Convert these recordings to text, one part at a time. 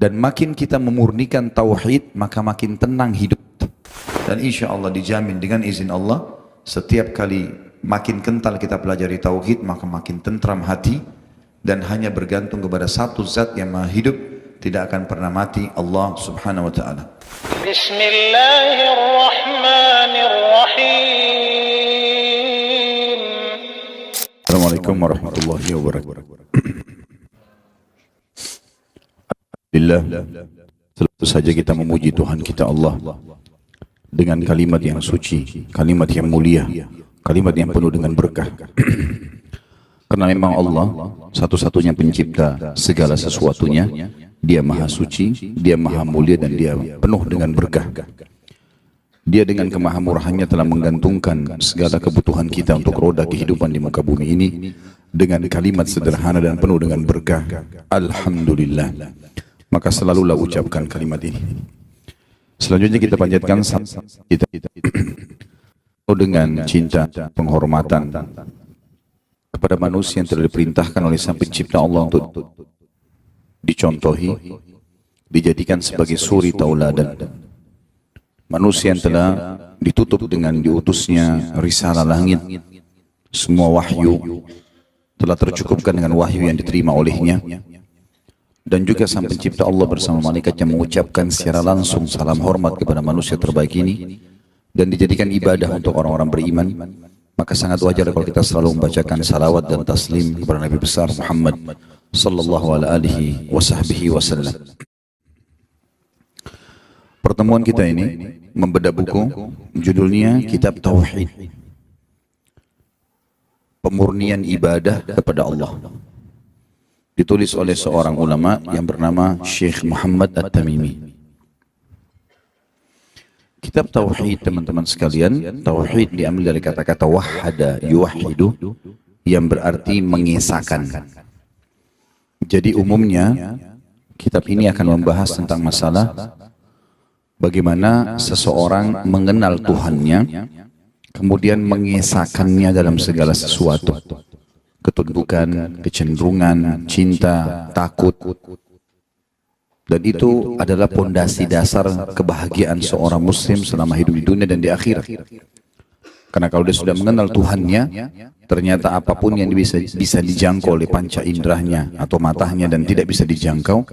Dan makin kita memurnikan tauhid, maka makin tenang hidup. Dan insya Allah dijamin dengan izin Allah, setiap kali makin kental kita pelajari tauhid, maka makin tentram hati, dan hanya bergantung kepada satu zat yang maha hidup, tidak akan pernah mati, Allah subhanahu wa ta'ala. Bismillahirrahmanirrahim. Assalamualaikum warahmatullahi wabarakatuh. Alhamdulillah, tentu saja kita memuji Tuhan kita Allah dengan kalimat yang suci, kalimat yang mulia, kalimat yang penuh dengan berkah. Karena memang Allah satu-satunya pencipta segala sesuatunya. Dia maha suci, dia maha mulia, dan dia penuh dengan berkah. Dia dengan kemahamurahannya telah menggantungkan segala kebutuhan kita untuk roda kehidupan di muka bumi ini dengan kalimat sederhana dan penuh dengan berkah. Alhamdulillah. Maka selalulah ucapkan kalimat ini. Selanjutnya kita panjatkan kita dengan cinta, penghormatan kepada manusia yang telah diperintahkan oleh Sang Pencipta Allah untuk dicontohi, dijadikan sebagai suri tauladan. Manusia yang telah ditutup dengan diutusnya risalah langit, semua wahyu telah tercukupkan dengan wahyu yang diterima olehnya. Dan juga Sang Pencipta Allah bersama malaikatnya mengucapkan secara langsung salam hormat kepada manusia terbaik ini, dan dijadikan ibadah untuk orang-orang beriman. Maka sangat wajar kalau kita selalu membacakan salawat dan taslim kepada Nabi besar Muhammad sallallahu alaihi wasallam. Pertemuan kita ini membedah buku, judulnya Kitab Tauhid, Pemurnian Ibadah kepada Allah. Ditulis oleh seorang ulama yang bernama Syekh Muhammad At-Tamimi. Kitab Tauhid, teman-teman sekalian, Tauhid diambil dari kata-kata wahada yuwahidu, yang berarti mengesahkan. Jadi umumnya kitab ini akan membahas tentang masalah bagaimana seseorang mengenal Tuhannya, kemudian mengesahkannya dalam segala sesuatu. Ketundukan, kecenderungan, cinta, takut. Dan itu adalah pondasi dasar kebahagiaan seorang muslim selama hidup di dunia dan di akhirat. Karena kalau dia sudah mengenal Tuhannya, ternyata apapun yang bisa dijangkau oleh panca inderahnya atau matanya dan tidak bisa dijangkau,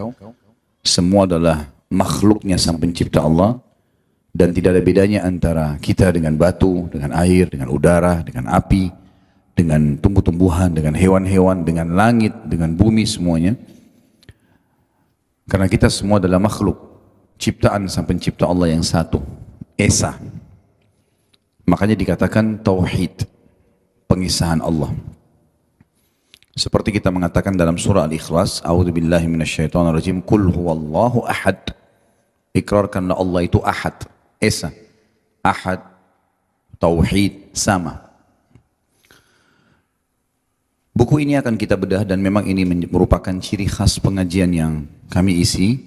semua adalah makhluknya Sang Pencipta Allah. Dan tidak ada bedanya antara kita dengan batu, dengan air, dengan udara, dengan api, dengan tumbuh-tumbuhan, dengan hewan-hewan, dengan langit, dengan bumi, semuanya. Karena kita semua adalah makhluk ciptaan Sang Pencipta Allah yang satu, Esa. Makanya dikatakan tauhid, pengesahan Allah. Seperti kita mengatakan dalam surah Al-Ikhlas, a'udzubillahi minasyaitonirrajim, qul huwallahu ahad. Ikrarkanlah Allah itu ahad, Esa. Ahad, tauhid, sama. Buku ini akan kita bedah, dan memang ini merupakan ciri khas pengajian yang kami isi.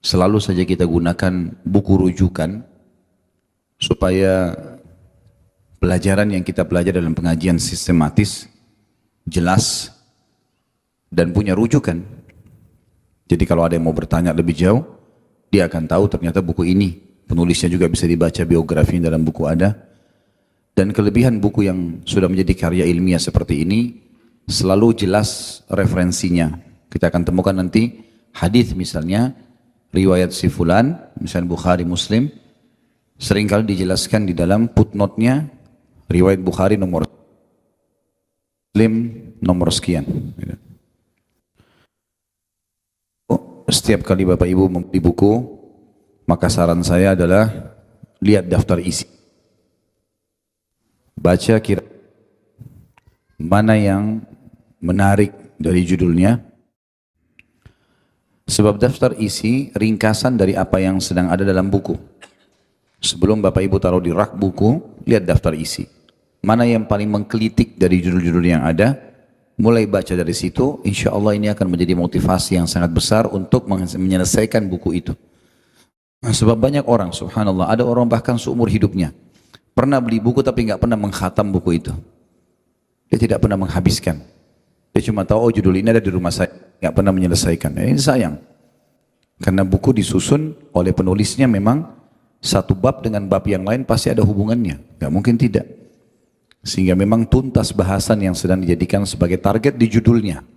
Selalu saja kita gunakan buku rujukan supaya pelajaran yang kita pelajari dalam pengajian sistematis, jelas, dan punya rujukan. Jadi kalau ada yang mau bertanya lebih jauh, dia akan tahu ternyata buku ini, penulisnya juga bisa dibaca biografinya dalam buku ada. Dan kelebihan buku yang sudah menjadi karya ilmiah seperti ini, selalu jelas referensinya. Kita akan temukan nanti hadis misalnya, riwayat si fulan, misalnya Bukhari, Muslim, seringkali dijelaskan di dalam footnote-nya, riwayat Bukhari nomor Muslim nomor sekian. Setiap kali Bapak Ibu membeli buku, maka saran saya adalah lihat daftar isi. Baca kira mana yang menarik dari judulnya. Sebab daftar isi ringkasan dari apa yang sedang ada dalam buku. Sebelum Bapak Ibu taruh di rak buku, lihat daftar isi. Mana yang paling mengkritik dari judul-judul yang ada, mulai baca dari situ, insya Allah ini akan menjadi motivasi yang sangat besar untuk menyelesaikan buku itu. Sebab banyak orang, subhanallah, ada orang bahkan seumur hidupnya pernah beli buku tapi nggak pernah mengkhatam buku itu. Dia tidak pernah menghabiskan. Dia cuma tahu, oh judul ini ada di rumah saya, nggak pernah menyelesaikan. Ini sayang. Karena buku disusun oleh penulisnya memang satu bab dengan bab yang lain pasti ada hubungannya. Gak mungkin tidak. Sehingga memang tuntas bahasan yang sedang dijadikan sebagai target di judulnya.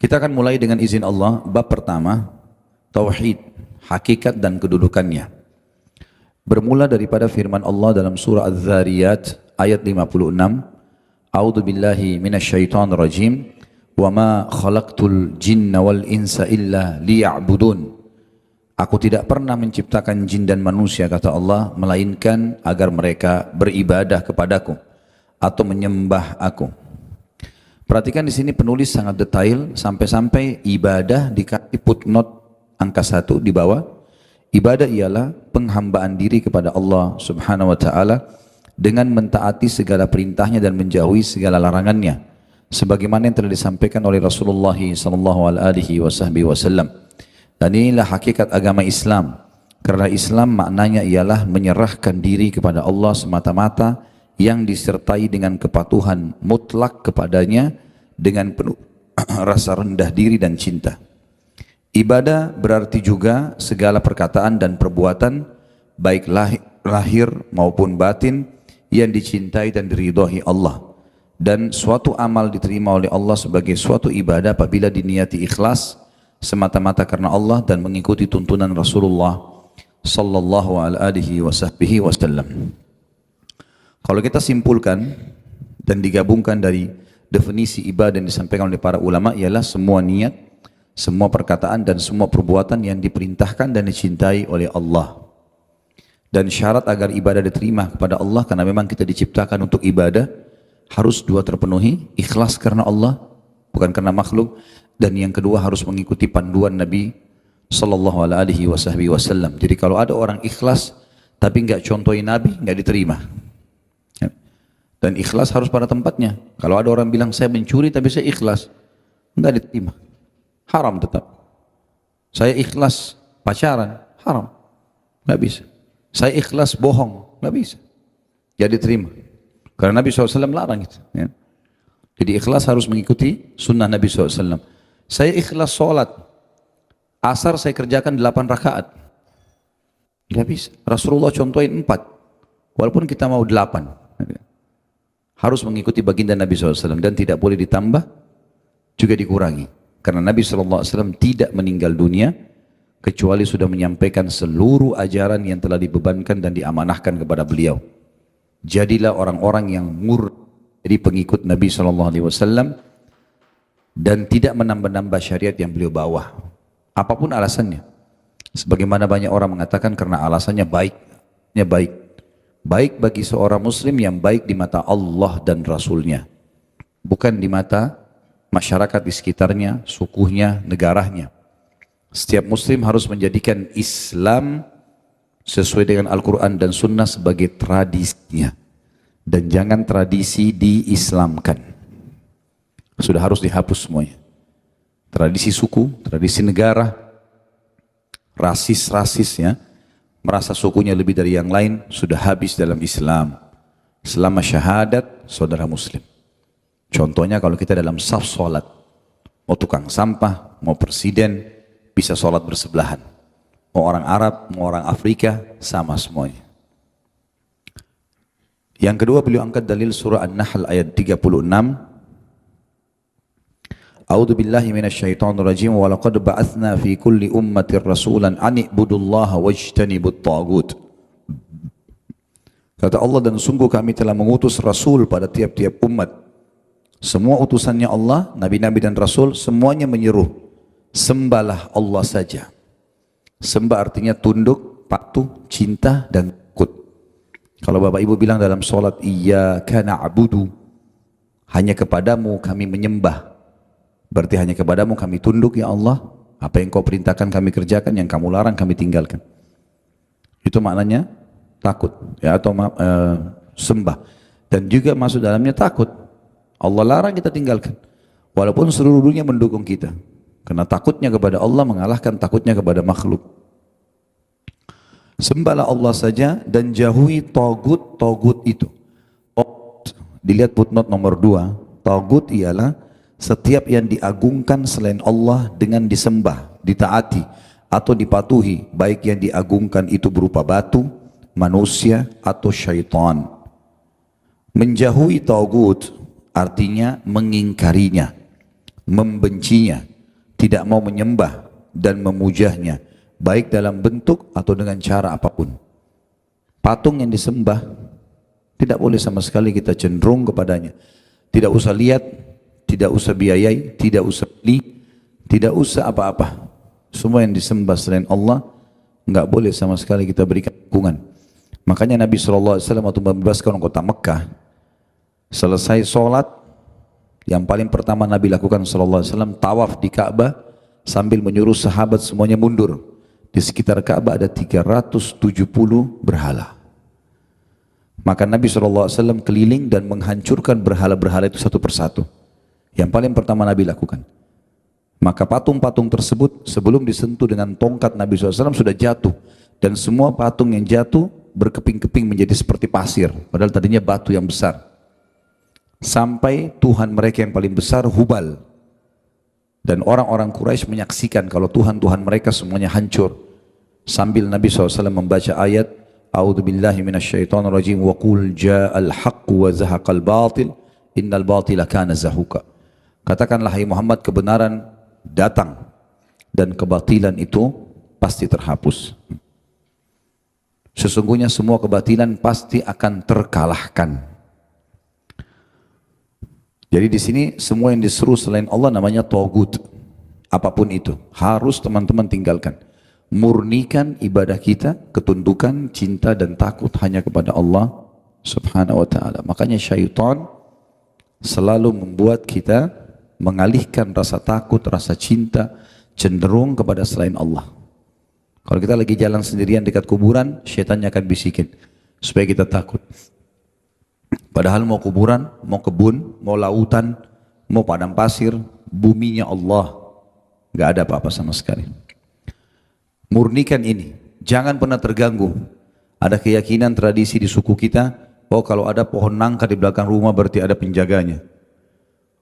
Kita akan mulai dengan izin Allah. Bab pertama, Tauhid, hakikat dan kedudukannya. Bermula daripada firman Allah dalam surah Az-Zariyat ayat 56. A'udzu billahi minasyaitonir rajim. Wa ma khalaqtul jinna wal insa illa liya'budun. Aku tidak pernah menciptakan jin dan manusia, kata Allah, melainkan agar mereka beribadah kepadaku atau menyembah aku. Perhatikan di sini penulis sangat detail sampai-sampai ibadah dikasih footnote angka 1 di bawah. Ibadah ialah penghambaan diri kepada Allah Subhanahu wa taala dengan mentaati segala perintahnya dan menjauhi segala larangannya. Sebagaimana yang telah disampaikan oleh Rasulullah sallallahu alaihi wasallam. Dan inilah hakikat agama Islam. Karena Islam maknanya ialah menyerahkan diri kepada Allah semata-mata yang disertai dengan kepatuhan mutlak kepadanya dengan penuh rasa rendah diri dan cinta. Ibadah berarti juga segala perkataan dan perbuatan baik lahir maupun batin yang dicintai dan diridhai Allah. Dan suatu amal diterima oleh Allah sebagai suatu ibadah apabila diniati ikhlas semata-mata karena Allah dan mengikuti tuntunan Rasulullah sallallahu alaihi wasallam. Kalau kita simpulkan dan digabungkan dari definisi ibadah yang disampaikan oleh para ulama ialah semua niat, semua perkataan dan semua perbuatan yang diperintahkan dan dicintai oleh Allah. Dan syarat agar ibadah diterima kepada Allah, karena memang kita diciptakan untuk ibadah, harus dua terpenuhi, ikhlas karena Allah, bukan karena makhluk, dan yang kedua harus mengikuti panduan Nabi sallallahu alaihi wasallam. Jadi kalau ada orang ikhlas tapi enggak contohin Nabi, enggak diterima. Dan ikhlas harus pada tempatnya. Kalau ada orang bilang saya mencuri tapi saya ikhlas, enggak diterima. Haram tetap. Saya ikhlas pacaran, haram. Enggak bisa. Saya ikhlas bohong, enggak bisa. Jadi diterima. Karena Nabi SAW larang itu. Ya. Jadi ikhlas harus mengikuti sunnah Nabi SAW. Saya ikhlas sholat. Asar saya kerjakan 8 rakaat. Tidak bisa. Rasulullah contohin 4. Walaupun kita mau 8. Harus mengikuti baginda Nabi SAW. Dan tidak boleh ditambah, juga dikurangi. Karena Nabi SAW tidak meninggal dunia, kecuali sudah menyampaikan seluruh ajaran yang telah dibebankan dan diamanahkan kepada beliau. Jadilah orang-orang yang jadi pengikut Nabi SAW dan tidak menambah-nambah syariat yang beliau bawa. Apapun alasannya. Sebagaimana banyak orang mengatakan karena alasannya baiknya baik. Baik bagi seorang muslim yang baik di mata Allah dan Rasulnya. Bukan di mata masyarakat di sekitarnya, sukunya, negaranya. Setiap muslim harus menjadikan Islam sesuai dengan Al-Quran dan Sunnah sebagai tradisinya. Dan jangan tradisi diislamkan. Sudah harus dihapus semuanya. Tradisi suku, tradisi negara, rasis ya, merasa sukunya lebih dari yang lain, sudah habis dalam Islam. Selama syahadat, saudara muslim. Contohnya kalau kita dalam saf sholat, mau tukang sampah, mau presiden, bisa sholat bersebelahan. Mau orang Arab, mau orang Afrika, sama semuanya. Yang kedua beliau angkat dalil surah An-Nahl ayat 36. A'udzu billahi minasyaitonir rajim wa laqad ba'atsna fi kulli ummatin rasulan an i'budullaha wajtanibut taghut. Kata Allah, dan sungguh kami telah mengutus rasul pada tiap-tiap umat. Semua utusannya Allah, nabi-nabi dan rasul, semuanya menyeru, sembahlah Allah saja. Sembah artinya tunduk, patuh, cinta, dan takut. Kalau Bapak Ibu bilang dalam sholat, iyyaka na'budu, hanya kepadamu kami menyembah. Berarti hanya kepadamu kami tunduk ya Allah. Apa yang kau perintahkan kami kerjakan, yang kamu larang kami tinggalkan. Itu maknanya takut ya, atau sembah. Dan juga masuk dalamnya takut. Allah larang kita tinggalkan. Walaupun seluruh dunia mendukung kita. Karena takutnya kepada Allah mengalahkan takutnya kepada makhluk. Sembahlah Allah saja dan jauhi togut itu. Dilihat footnote nomor 2. Togut ialah setiap yang diagungkan selain Allah dengan disembah. ditaati atau dipatuhi, baik yang diagungkan itu berupa batu, manusia atau syaitan. Menjauhi tagut artinya mengingkarinya, membencinya, tidak mau menyembah dan memujahnya, baik dalam bentuk atau dengan cara apapun. Patung yang disembah tidak boleh sama sekali kita cenderung kepadanya. Tidak usah lihat, tidak usah biayai, tidak usah beli, tidak usah apa-apa. Semua yang disembah selain Allah enggak boleh sama sekali kita berikan dukungan. Makanya Nabi SAW waktu membebaskan kota Mekah, selesai sholat, yang paling pertama Nabi lakukan SAW tawaf di Ka'bah sambil menyuruh sahabat semuanya mundur. Di sekitar Ka'bah ada 370 berhala. Maka Nabi SAW keliling dan menghancurkan berhala-berhala itu satu persatu. Yang paling pertama Nabi lakukan. Maka patung-patung tersebut sebelum disentuh dengan tongkat Nabi SAW sudah jatuh. Dan semua patung yang jatuh berkeping-keping menjadi seperti pasir. Padahal tadinya batu yang besar. Sampai Tuhan mereka yang paling besar, Hubal. Dan orang-orang Quraisy menyaksikan kalau Tuhan-Tuhan mereka semuanya hancur. Sambil Nabi SAW membaca ayat, A'udzu billahi minasyaitonir rajim wa qul ja'al haqqu wa zahaqal batil innal batila kana zahuqa. Katakanlah hai Muhammad, kebenaran datang dan kebatilan itu pasti terhapus. Sesungguhnya semua kebatilan pasti akan terkalahkan. Jadi di sini semua yang diseru selain Allah namanya tagut. Apapun itu harus teman-teman tinggalkan. Murnikan ibadah kita, ketundukan, cinta dan takut hanya kepada Allah Subhanahu wa taala. Makanya syaitan selalu membuat kita mengalihkan rasa takut, rasa cinta cenderung kepada selain Allah. Kalau kita lagi jalan sendirian dekat kuburan, syaitannya akan bisikin supaya kita takut. Padahal mau kuburan, mau kebun, mau lautan, mau padang pasir, buminya Allah. Gak ada apa-apa sama sekali. Murnikan ini, jangan pernah terganggu. Ada keyakinan tradisi di suku kita, oh kalau ada pohon nangka di belakang rumah berarti ada penjaganya.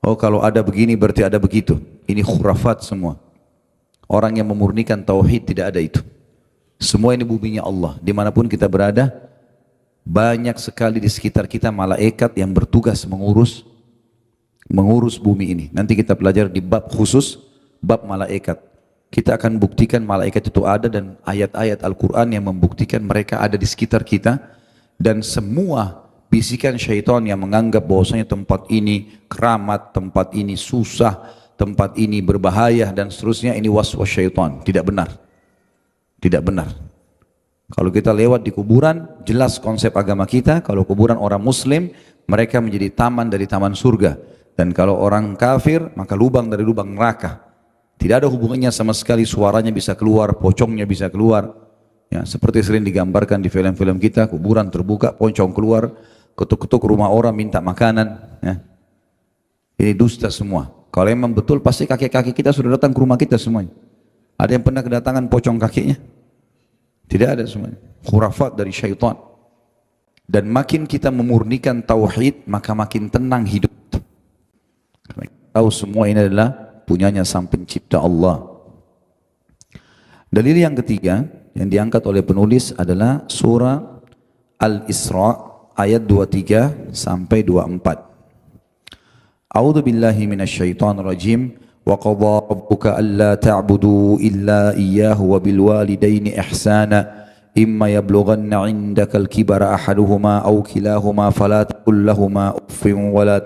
Oh kalau ada begini berarti ada begitu. Ini khurafat semua. Orang yang memurnikan tauhid tidak ada itu. Semua ini buminya Allah. Dimanapun kita berada, banyak sekali di sekitar kita malaikat yang bertugas mengurus bumi ini. Nanti kita pelajari di bab khusus, bab malaikat. Kita akan buktikan malaikat itu ada dan ayat-ayat Al-Quran yang membuktikan mereka ada di sekitar kita. Dan semua bisikan syaitan yang menganggap bahwasanya tempat ini keramat, tempat ini susah, tempat ini berbahaya dan seterusnya, ini waswas syaitan. Tidak benar. Tidak benar. Kalau kita lewat di kuburan, jelas konsep agama kita, kalau kuburan orang muslim, mereka menjadi taman dari taman surga. Dan kalau orang kafir, maka lubang dari lubang neraka. Tidak ada hubungannya sama sekali, suaranya bisa keluar, pocongnya bisa keluar. Ya, seperti sering digambarkan di film-film kita, kuburan terbuka, pocong keluar, ketuk-ketuk rumah orang minta makanan. Ya. Ini dusta semua. Kalau memang betul, pasti kakek-kakek kita sudah datang ke rumah kita semuanya. Ada yang pernah kedatangan pocong kakeknya? Tidak ada semuanya. Khurafat dari syaitan. Dan makin kita memurnikan tauhid, maka makin tenang hidup. Tahu semua ini adalah punyanya sang pencipta Allah. Dalil yang ketiga yang diangkat oleh penulis adalah surah Al-Isra ayat 23 sampai 24. A'udzu billahi minasyaitonir rajim. وَقَضَى رَبُّكَ أَلَّا تَعْبُدُوا إِلَّا إِيَّاهُ وَبِالْوَالِدَيْنِ إِحْسَانًا إِمَّا يَبْلُغَنَّ عِندَكَ الْكِبَرَ أَحَدُهُمَا أَوْ كِلَاهُمَا فَلَا تَقُل لَّهُمَا أُفٍّ وَلَا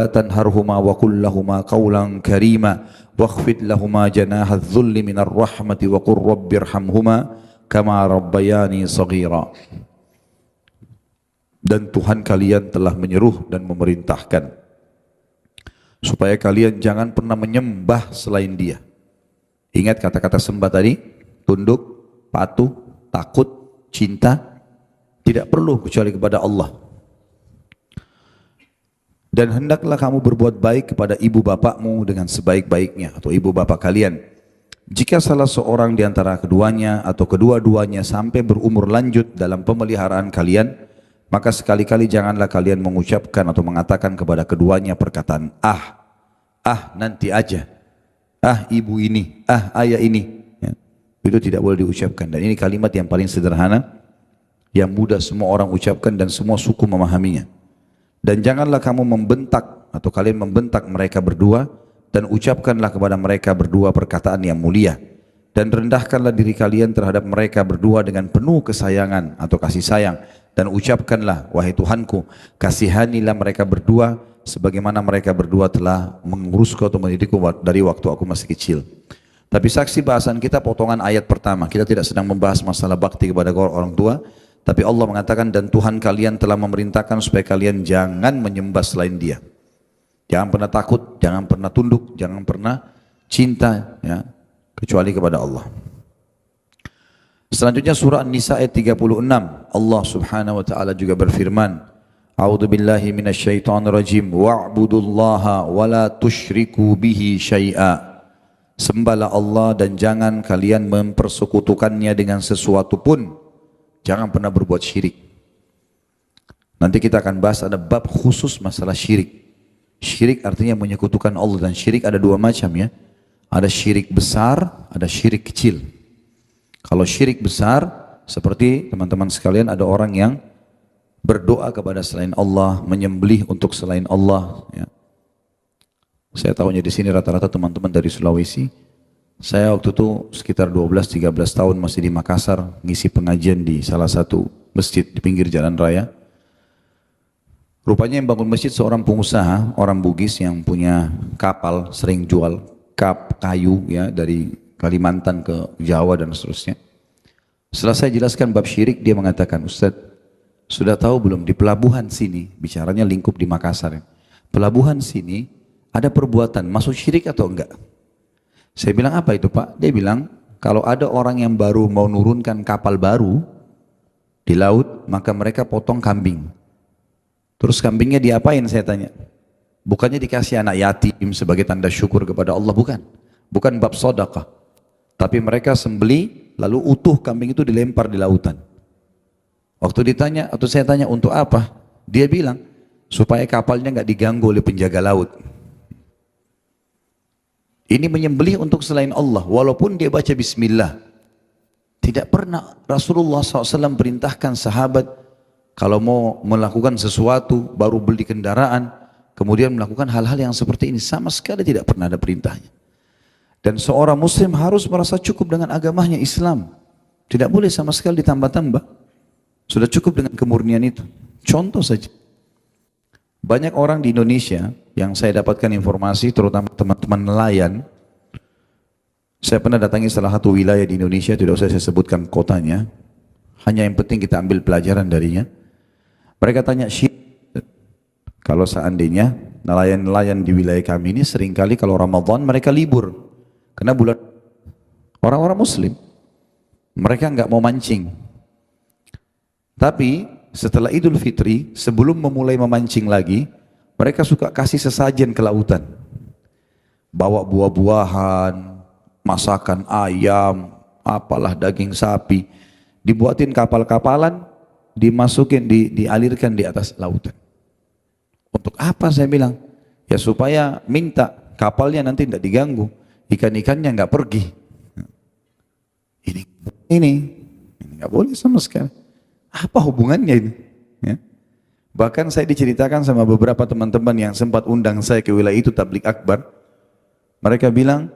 تَنْهَرْهُمَا وَقُل لَّهُمَا قَوْلًا كَرِيمًا وَاخْفِضْ لَهُمَا جَنَاحَ الذُّلِّ مِنَ الرَّحْمَةِ وَقُل رَّبِّ ارْحَمْهُمَا كَمَا رَبَّيَانِي صَغِيرًا. Dan Tuhan kalian telah menyeru dan memerintahkan supaya kalian jangan pernah menyembah selain Dia. Ingat kata-kata sembah tadi, tunduk, patuh, takut, cinta, tidak perlu kecuali kepada Allah. Dan hendaklah kamu berbuat baik kepada ibu bapakmu dengan sebaik-baiknya, atau ibu bapak kalian. Jika salah seorang di antara keduanya atau kedua-duanya sampai berumur lanjut dalam pemeliharaan kalian, maka sekali-kali janganlah kalian mengucapkan atau mengatakan kepada keduanya perkataan nanti aja, ah ibu ini, ah ayah ini. Ya. Itu tidak boleh diucapkan. Dan ini kalimat yang paling sederhana, yang mudah semua orang ucapkan dan semua suku memahaminya. Dan janganlah kamu membentak atau kalian membentak mereka berdua, dan ucapkanlah kepada mereka berdua perkataan yang mulia. Dan rendahkanlah diri kalian terhadap mereka berdua dengan penuh kesayangan atau kasih sayang. Dan ucapkanlah, wahai Tuhanku, kasihanilah mereka berdua sebagaimana mereka berdua telah mengurusku atau mendidikku dari waktu aku masih kecil. Tapi saksi bahasan kita potongan ayat pertama. Kita tidak sedang membahas masalah bakti kepada orang tua. Tapi Allah mengatakan, dan Tuhan kalian telah memerintahkan supaya kalian jangan menyembah selain Dia. Jangan pernah takut, jangan pernah tunduk, jangan pernah cinta, ya, kecuali kepada Allah. Selanjutnya surah An-Nisa ayat 36. Allah Subhanahu wa taala juga berfirman, A'udzu billahi minasyaitonir rajim, wa'budullaha wa la tusyriku bihi syai'a. Sembahlah Allah dan jangan kalian mempersekutukannya dengan sesuatu pun. Jangan pernah berbuat syirik. Nanti kita akan bahas ada bab khusus masalah syirik. Syirik artinya menyekutukan Allah, dan syirik ada dua macam, ya. Ada syirik besar, ada syirik kecil. Kalau syirik besar, seperti teman-teman sekalian, ada orang yang berdoa kepada selain Allah, menyembelih untuk selain Allah. Ya. Saya tahunya di sini rata-rata teman-teman dari Sulawesi. Saya waktu itu sekitar 12-13 tahun masih di Makassar, ngisi pengajian di salah satu masjid di pinggir jalan raya. Rupanya yang bangun masjid seorang pengusaha, orang Bugis yang punya kapal, sering jual kap kayu, ya, dari Kalimantan ke Jawa dan seterusnya. Setelah saya jelaskan bab syirik, dia mengatakan, Ustaz, sudah tahu belum di pelabuhan sini, bicaranya lingkup di Makassar, ya. Pelabuhan sini ada perbuatan masuk syirik atau enggak? Saya bilang, apa itu Pak? Dia bilang, kalau ada orang yang baru mau nurunkan kapal baru di laut, maka mereka potong kambing. Terus kambingnya diapain, saya tanya? Bukannya dikasih anak yatim sebagai tanda syukur kepada Allah, bukan. Bukan bab sedekah. Tapi mereka sembeli, lalu utuh kambing itu dilempar di lautan. Waktu ditanya, atau saya tanya, untuk apa? Dia bilang, supaya kapalnya nggak diganggu oleh penjaga laut. Ini menyembelih untuk selain Allah, walaupun dia baca bismillah. Tidak pernah Rasulullah SAW perintahkan sahabat, kalau mau melakukan sesuatu, baru beli kendaraan, kemudian melakukan hal-hal yang seperti ini. Sama sekali tidak pernah ada perintahnya. Dan seorang muslim harus merasa cukup dengan agamanya Islam. Tidak boleh sama sekali ditambah-tambah. Sudah cukup dengan kemurnian itu. Contoh saja. Banyak orang di Indonesia yang saya dapatkan informasi, terutama teman-teman nelayan. Saya pernah datangi salah satu wilayah di Indonesia, tidak usah saya sebutkan kotanya. Hanya yang penting kita ambil pelajaran darinya. Mereka tanya, kalau seandainya nelayan-nelayan di wilayah kami ini seringkali kalau Ramadan mereka libur. Karena bulan orang-orang muslim, mereka nggak mau mancing. Tapi setelah Idul Fitri, sebelum memulai memancing lagi, mereka suka kasih sesajen ke lautan. Bawa buah-buahan, masakan ayam, apalah daging sapi, dibuatin kapal-kapalan, dimasukin, dialirkan di atas lautan. Untuk apa, saya bilang? Ya supaya minta kapalnya nanti tidak diganggu, ikan-ikannya nggak pergi. Ini nggak boleh sama sekali. Apa hubungannya ini? Ya. Bahkan saya diceritakan sama beberapa teman-teman yang sempat undang saya ke wilayah itu tablik akbar. Mereka bilang,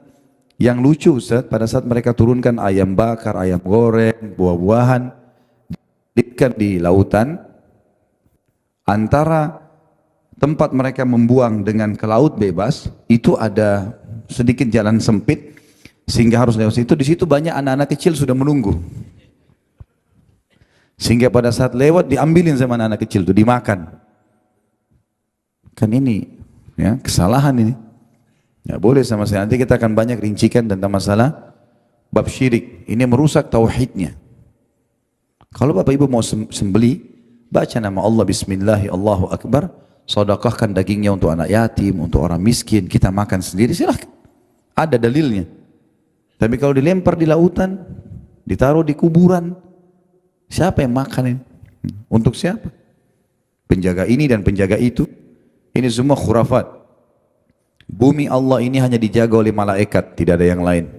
yang lucu Ustaz, pada saat mereka turunkan ayam bakar, ayam goreng, buah-buahan, di lautan, antara tempat mereka membuang dengan ke laut bebas, itu ada sedikit jalan sempit, sehingga harus lewat situ. Di situ banyak anak-anak kecil sudah menunggu. Sehingga pada saat lewat diambilin sama anak-anak kecil itu, dimakan. Kan ini, ya, kesalahan ini. Ya boleh sama sekali. Nanti kita akan banyak rincikan tentang masalah bab syirik. Ini merusak tauhidnya. Kalau Bapak Ibu mau sembeli, baca nama Allah, Bismillah, Allahu Akbar, sedekahkan dagingnya untuk anak yatim, untuk orang miskin, kita makan sendiri, silahkan. Ada dalilnya. Tapi kalau dilempar di lautan, ditaruh di kuburan, siapa yang makan ini? Untuk siapa? Penjaga ini dan penjaga itu. Ini semua khurafat. Bumi Allah ini hanya dijaga oleh malaikat, tidak ada yang lain.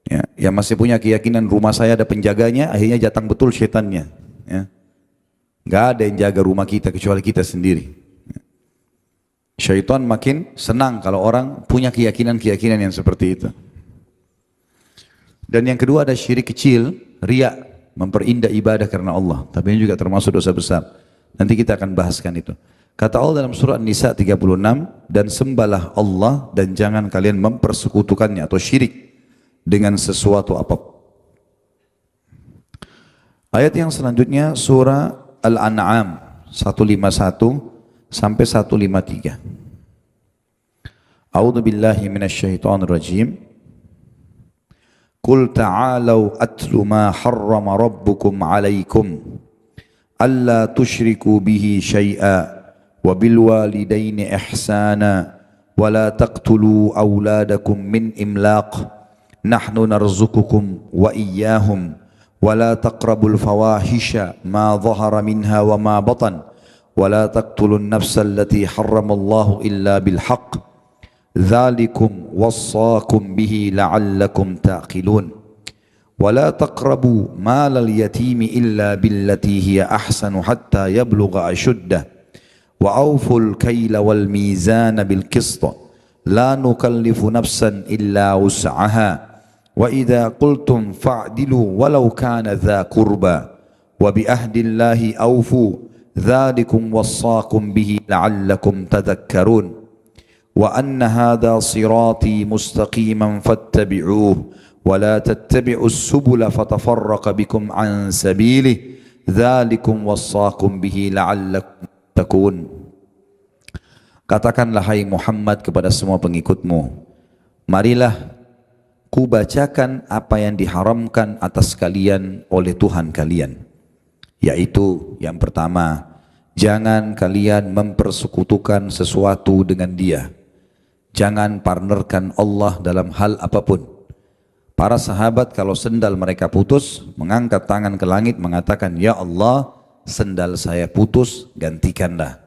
Ya, yang masih punya keyakinan rumah saya ada penjaganya, akhirnya datang betul setannya. Ya. Gak ada yang jaga rumah kita kecuali kita sendiri. Syaitan makin senang kalau orang punya keyakinan-keyakinan yang seperti itu. Dan yang kedua ada syirik kecil, riya, memperindah ibadah karena Allah. Tapi ini juga termasuk dosa besar. Nanti kita akan bahaskan itu. Kata Allah dalam surah An-Nisa 36, dan sembahlah Allah dan jangan kalian mempersekutukannya atau syirik dengan sesuatu apapun. Ayat yang selanjutnya surah Al-An'am 151 sampai 153. A'udzu billahi minasyaitonir rajim. Qul ta'alu atlu ma harrama rabbukum 'alaikum alla tusyriku bihi syai'a wa bil walidaini ihsana wa la taqtulu auladakum min imlaq nahnu narzuqukum wa iyyahum wa la taqrabul fawahisha ma dhahara minha wa ma batan wa la taqtulun nafsa allati harramallahu illa bil haqq dzalikum wassaakum bihi la'allakum ta'qilun wa la taqrabu malal yatimi illa billati hiya ahsanu hatta yablugha ashuddah wa awful kayla wal mizana bil qist la nukallifu nafsan illa wus'aha wa idza qultum fa'dilu walau kana dha qurba wa bi ahdillahi awfu dzalikum wassaakum bihi la'allakum tadhakkarun wa anna hadha sirati mustaqiman fattabi'uhu wa la tattabi'us subula fatafarraqa bikum an sabilihi dzalikum wassaakum bihi la'allakum tattaqun. Katakanlah hai Muhammad kepada semua pengikutmu, marilah ku bacakan apa yang diharamkan atas kalian oleh Tuhan kalian, yaitu yang pertama, jangan kalian mempersekutukan sesuatu dengan Dia. Jangan partnerkan Allah dalam hal apapun. Para sahabat kalau sendal mereka putus, mengangkat tangan ke langit mengatakan, ya Allah, sendal saya putus, gantikanlah.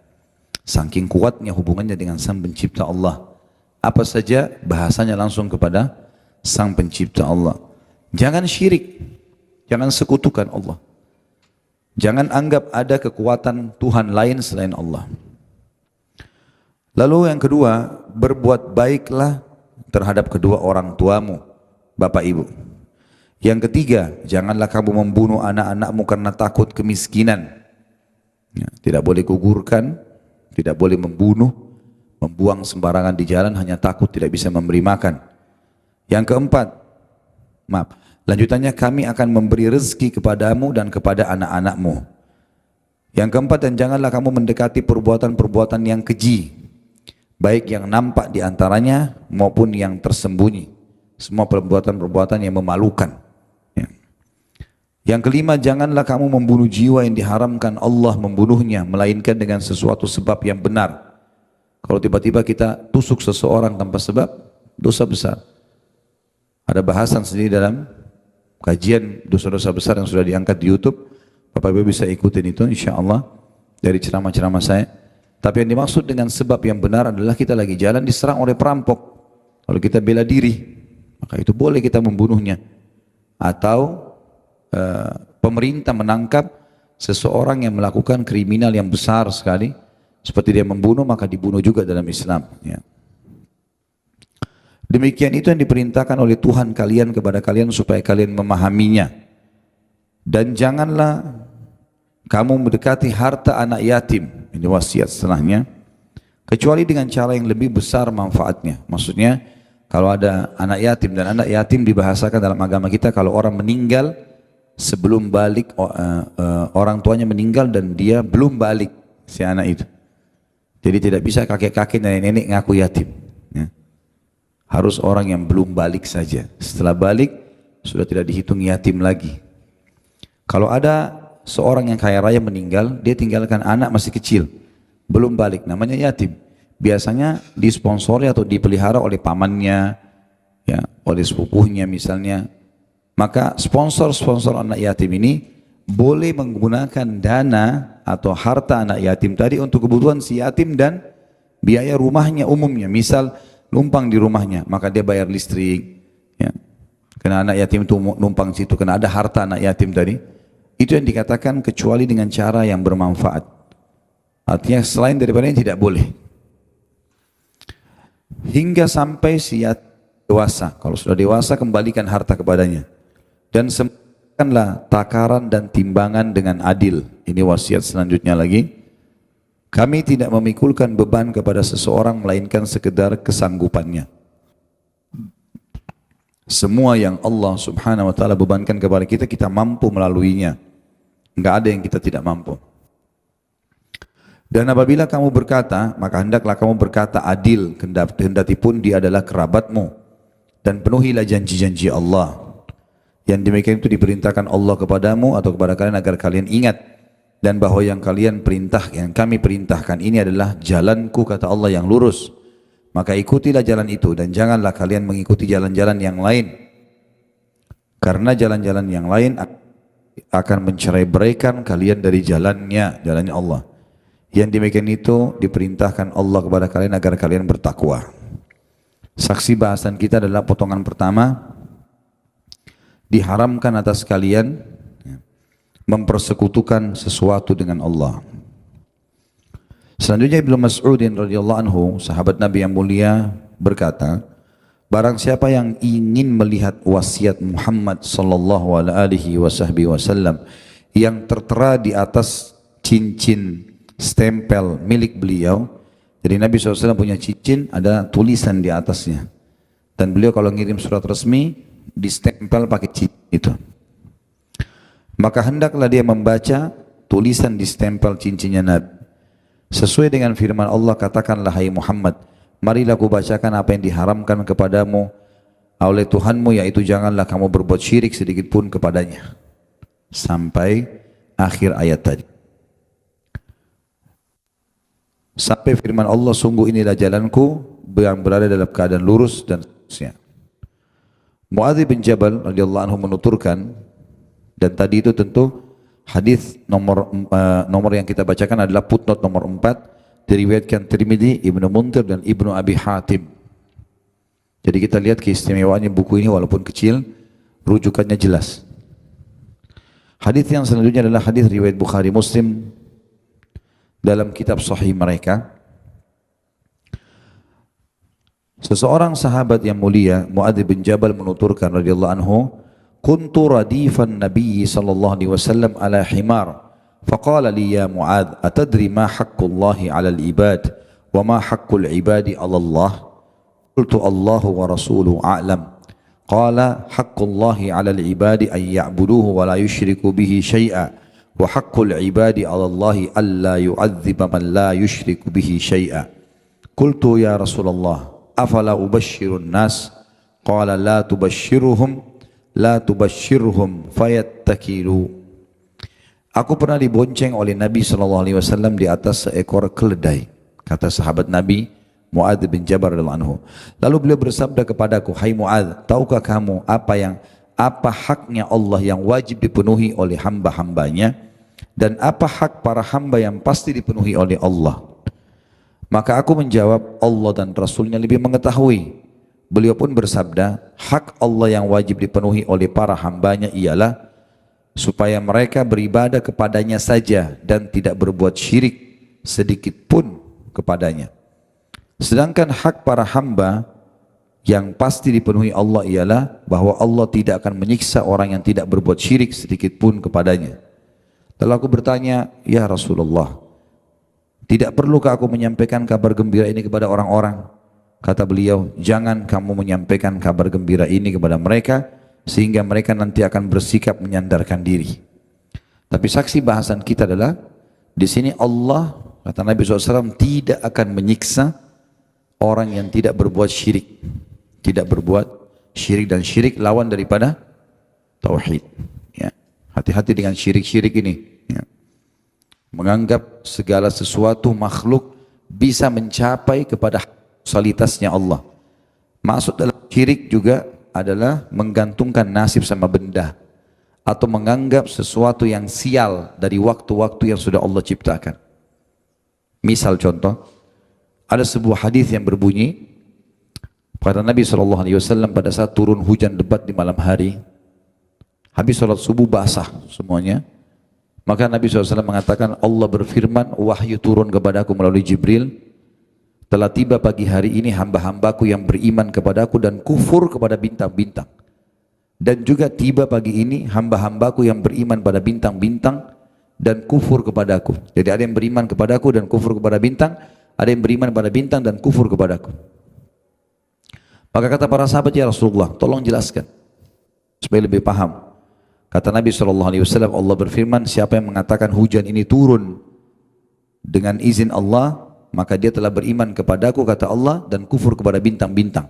Saking kuatnya hubungannya dengan Sang Pencipta Allah. Apa saja bahasanya langsung kepada Sang Pencipta Allah. Jangan syirik, jangan sekutukan Allah. Jangan anggap ada kekuatan Tuhan lain selain Allah. Lalu yang kedua, berbuat baiklah terhadap kedua orang tuamu, bapak ibu. Yang ketiga, janganlah kamu membunuh anak-anakmu karena takut kemiskinan. Ya, tidak boleh gugurkan, tidak boleh membunuh, membuang sembarangan di jalan hanya takut tidak bisa memberi makan. Yang keempat, lanjutannya kami akan memberi rezeki kepadamu dan kepada anak-anakmu. Yang keempat, dan janganlah kamu mendekati perbuatan-perbuatan yang keji, baik yang nampak di antaranya maupun yang tersembunyi. Semua perbuatan-perbuatan yang memalukan. Ya. Yang kelima, janganlah kamu membunuh jiwa yang diharamkan Allah membunuhnya, melainkan dengan sesuatu sebab yang benar. Kalau tiba-tiba kita tusuk seseorang tanpa sebab, dosa besar. Ada bahasan sendiri dalam kajian dosa-dosa besar yang sudah diangkat di YouTube. Bapak Ibu bisa ikutin itu insyaAllah dari ceramah-ceramah saya. Tapi yang dimaksud dengan sebab yang benar adalah kita lagi jalan diserang oleh perampok. Kalau kita bela diri, maka itu boleh kita membunuhnya. Atau pemerintah menangkap seseorang yang melakukan kriminal yang besar sekali, seperti dia membunuh, maka dibunuh juga dalam Islam. Ya. Demikian itu yang diperintahkan oleh Tuhan kalian kepada kalian supaya kalian memahaminya. Dan janganlah kamu mendekati harta anak yatim, ini wasiat setelahnya, kecuali dengan cara yang lebih besar manfaatnya. Maksudnya kalau ada anak yatim, dan anak yatim dibahasakan dalam agama kita kalau orang meninggal sebelum balik, orang tuanya meninggal dan dia belum balik si anak itu. Jadi tidak bisa kakek-kakek dan nenek ngaku yatim. Ya. Harus orang yang belum balik saja. Setelah balik sudah tidak dihitung yatim lagi. Kalau ada seorang yang kaya raya meninggal, dia tinggalkan anak masih kecil, belum balik, namanya yatim. Biasanya disponsori atau dipelihara oleh pamannya, ya, oleh sepupunya misalnya. Maka sponsor-sponsor anak yatim ini boleh menggunakan dana atau harta anak yatim tadi untuk kebutuhan si yatim dan Biaya rumahnya umumnya, misal numpang di rumahnya, maka dia bayar listrik, ya. Karena anak yatim itu numpang situ, karena ada harta anak yatim tadi. Itu yang dikatakan kecuali dengan cara yang bermanfaat. Artinya selain daripada yang tidak boleh. Hingga sampai si yatim dewasa. Kalau sudah dewasa, kembalikan harta kepadanya. Dan sempurnakanlah takaran dan timbangan dengan adil. Ini wasiat selanjutnya lagi. Kami tidak memikulkan beban kepada seseorang melainkan sekedar kesanggupannya. Semua yang Allah subhanahu wa ta'ala bebankan kepada kita, kita mampu melaluinya. Enggak ada yang kita tidak mampu. Dan apabila kamu berkata, maka hendaklah kamu berkata adil, kendati pun dia adalah kerabatmu. Dan penuhilah janji-janji Allah. Yang demikian itu diperintahkan Allah kepadamu atau kepada kalian agar kalian ingat. Dan bahwa yang kalian perintah, yang kami perintahkan ini adalah jalanku, kata Allah, yang lurus. Maka ikutilah jalan itu dan janganlah kalian mengikuti jalan-jalan yang lain. Karena jalan-jalan yang lain akan mencerai-beraikan kalian dari jalannya Allah. Yang demikian itu diperintahkan Allah kepada kalian agar kalian bertakwa. Saksi bahasan kita adalah potongan pertama. Diharamkan atas kalian mempersekutukan sesuatu dengan Allah. Selanjutnya Ibnu Mas'ud radhiyallahu anhu, sahabat Nabi yang mulia, berkata, barang siapa yang ingin melihat wasiat Muhammad sallallahu alaihi wasallam yang tertera di atas cincin stempel milik beliau. Jadi Nabi SAW punya cincin, ada tulisan di atasnya. Dan beliau kalau ngirim surat resmi, distempel pakai cincin itu. Maka hendaklah dia membaca tulisan di stempel cincinnya Nabi. Sesuai dengan firman Allah, katakanlah hai Muhammad, marilah ku bacakan apa yang diharamkan kepadamu oleh Tuhanmu, yaitu janganlah kamu berbuat syirik sedikit pun kepadanya. Sampai akhir ayat tadi. Sampai firman Allah, sungguh inilah jalanku yang berada dalam keadaan lurus dan seterusnya. Muadz bin Jabal radhiyallahu anhu menuturkan, dan tadi itu tentu hadis nomor yang kita bacakan adalah footnote nomor 4, diriwayatkan Tirmidzi, Ibnu Munzir dan Ibnu Abi Hatim. Jadi kita lihat keistimewaannya buku ini walaupun kecil, rujukannya jelas. Hadis yang selanjutnya adalah hadis riwayat Bukhari Muslim dalam kitab sahih mereka. Seseorang sahabat yang mulia, Muadz bin Jabal, menuturkan radhiyallahu anhu, kuntu radifan Nabi sallallahu alaihi wasallam ala himar, faqala li ya Muadz, atadri ma haqqullahi ala al-ibad wa ma haqqul ibadi ala Allah? Qultu Allahu wa rasuluhu a'lam. Qala haqqullahi ala al-ibadi an ya'buduhu wa la yushriku bihi syai'a, wa haqqul ibadi 'ala Allahi alla yu'adziba man la yusyriku bihi syai'a. Qultu ya Rasulullah, afala ubashshirun nas? Qala la tubashshirhum fayattakilu. Aku pernah dibonceng oleh Nabi sallallahu alaihi wasallam di atas seekor keledai, kata sahabat Nabi Muadz bin Jabal radhiyallahu anhu. Lalu beliau bersabda kepadaku, hai Muadz, tahukah kamu apa haknya Allah yang wajib dipenuhi oleh hamba-hambanya, dan apa hak para hamba yang pasti dipenuhi oleh Allah? Maka aku menjawab, Allah dan Rasulnya lebih mengetahui. Beliau pun bersabda, hak Allah yang wajib dipenuhi oleh para hambanya ialah supaya mereka beribadah kepadanya saja dan tidak berbuat syirik sedikit pun kepadanya. Sedangkan hak para hamba yang pasti dipenuhi Allah ialah bahwa Allah tidak akan menyiksa orang yang tidak berbuat syirik sedikit pun kepadanya. Lalu aku bertanya, ya Rasulullah, tidak perlukah aku menyampaikan kabar gembira ini kepada orang-orang? Kata beliau, jangan kamu menyampaikan kabar gembira ini kepada mereka, sehingga mereka nanti akan bersikap menyandarkan diri. Tapi saksi bahasan kita adalah, di sini Allah, kata Nabi SAW, tidak akan menyiksa orang yang tidak berbuat syirik. Tidak berbuat syirik, dan syirik lawan daripada tauhid. Ya. Hati-hati dengan syirik-syirik ini. Ya. Menganggap segala sesuatu makhluk bisa mencapai kepada kualitasnya Allah. Maksud dalam syirik juga adalah menggantungkan nasib sama benda, atau menganggap sesuatu yang sial dari waktu-waktu yang sudah Allah ciptakan. Misal contoh, Ada sebuah hadis yang berbunyi, kata Nabi SAW pada saat turun hujan lebat di malam hari, habis sholat subuh basah semuanya, maka Nabi SAW mengatakan, Allah berfirman, wahyu turun kepadaku melalui Jibril, telah tiba pagi hari ini hamba-hambaku yang beriman kepadaku dan kufur kepada bintang-bintang. Dan juga tiba pagi ini hamba-hambaku yang beriman pada bintang-bintang dan kufur kepadaku. Jadi ada yang beriman kepadaku dan kufur kepada bintang, ada yang beriman pada bintang dan kufur kepadaku. Maka kata para sahabat, ya Rasulullah, tolong jelaskan supaya lebih paham. Kata Nabi SAW, Allah berfirman, siapa yang mengatakan hujan ini turun dengan izin Allah, maka dia telah beriman kepadaku, kata Allah, dan kufur kepada bintang-bintang.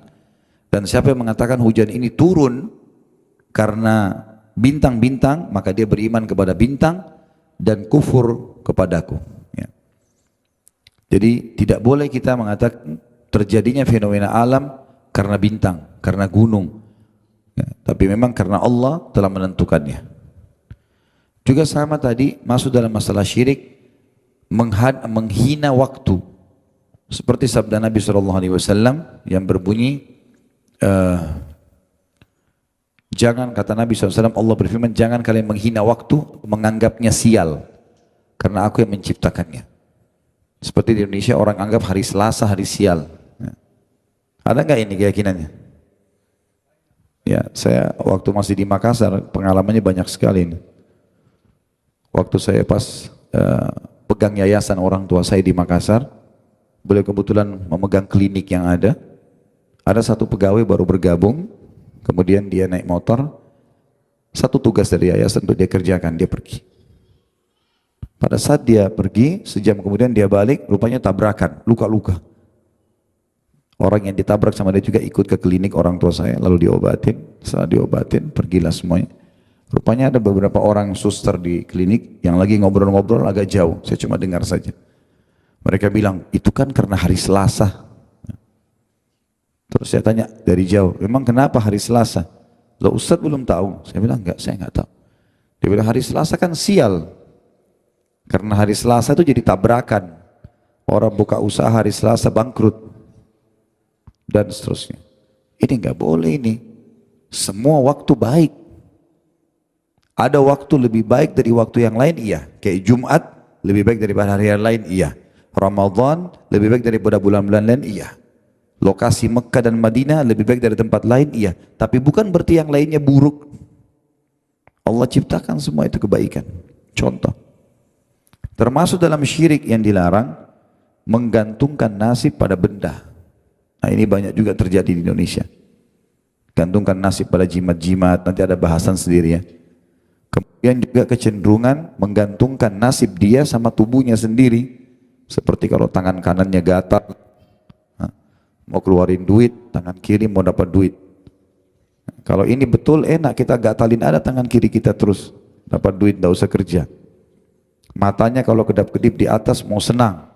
Dan siapa yang mengatakan hujan ini turun karena bintang-bintang, maka dia beriman kepada bintang dan kufur kepadaku. Ya. Jadi tidak boleh kita mengatakan terjadinya fenomena alam karena bintang, karena gunung. Ya, tapi memang karena Allah telah menentukannya. Juga sama tadi masuk dalam masalah syirik, menghina waktu. Seperti sabda Nabi SAW yang berbunyi, jangan, kata Nabi SAW, Allah berfirman, jangan kalian menghina waktu, menganggapnya sial, karena aku yang menciptakannya. Seperti di Indonesia orang anggap hari Selasa hari sial. Ya. Ada nggak ini keyakinannya? Ya, saya waktu masih di Makassar, pengalamannya banyak sekali ini. Waktu saya pas pegang yayasan orang tua saya di Makassar, beliau kebetulan memegang klinik yang ada satu pegawai baru bergabung, kemudian dia naik motor, satu tugas dari yayasan untuk dia kerjakan, dia pergi. Pada saat dia pergi, sejam kemudian dia balik, rupanya tabrakan, luka-luka. Orang yang ditabrak sama dia juga ikut ke klinik orang tua saya, lalu diobatin. Setelah diobatin, pergilah semuanya. Rupanya ada beberapa orang suster di klinik yang lagi ngobrol-ngobrol agak jauh, saya cuma dengar saja. Mereka bilang, itu kan karena hari Selasa. Terus saya tanya dari jauh, memang kenapa hari Selasa? Loh, Ustadz belum tahu. Saya bilang, enggak, saya enggak tahu. Dia bilang, hari Selasa kan sial. Karena hari Selasa itu jadi tabrakan. Orang buka usaha hari Selasa bangkrut. Dan seterusnya. Ini enggak boleh ini. Semua waktu baik. Ada waktu lebih baik dari waktu yang lain, iya. Kayak Jumat lebih baik daripada hari yang lain, iya. Ramadan lebih baik daripada bulan-bulan lain, iya. Lokasi Mekah dan Madinah lebih baik dari tempat lain, iya. Tapi bukan berarti yang lainnya buruk. Allah ciptakan semua itu kebaikan. Contoh. Termasuk dalam syirik yang dilarang, menggantungkan nasib pada benda. Nah, ini banyak juga terjadi di Indonesia. Gantungkan nasib pada jimat-jimat, nanti ada bahasan sendiri ya. Kemudian juga kecenderungan menggantungkan nasib dia sama tubuhnya sendiri. Seperti kalau tangan kanannya gatal, mau keluarin duit, tangan kiri mau dapat duit. Kalau ini betul enak, kita gatalin ada tangan kiri kita terus, dapat duit, tidak usah kerja. Matanya kalau kedap-kedip di atas mau senang,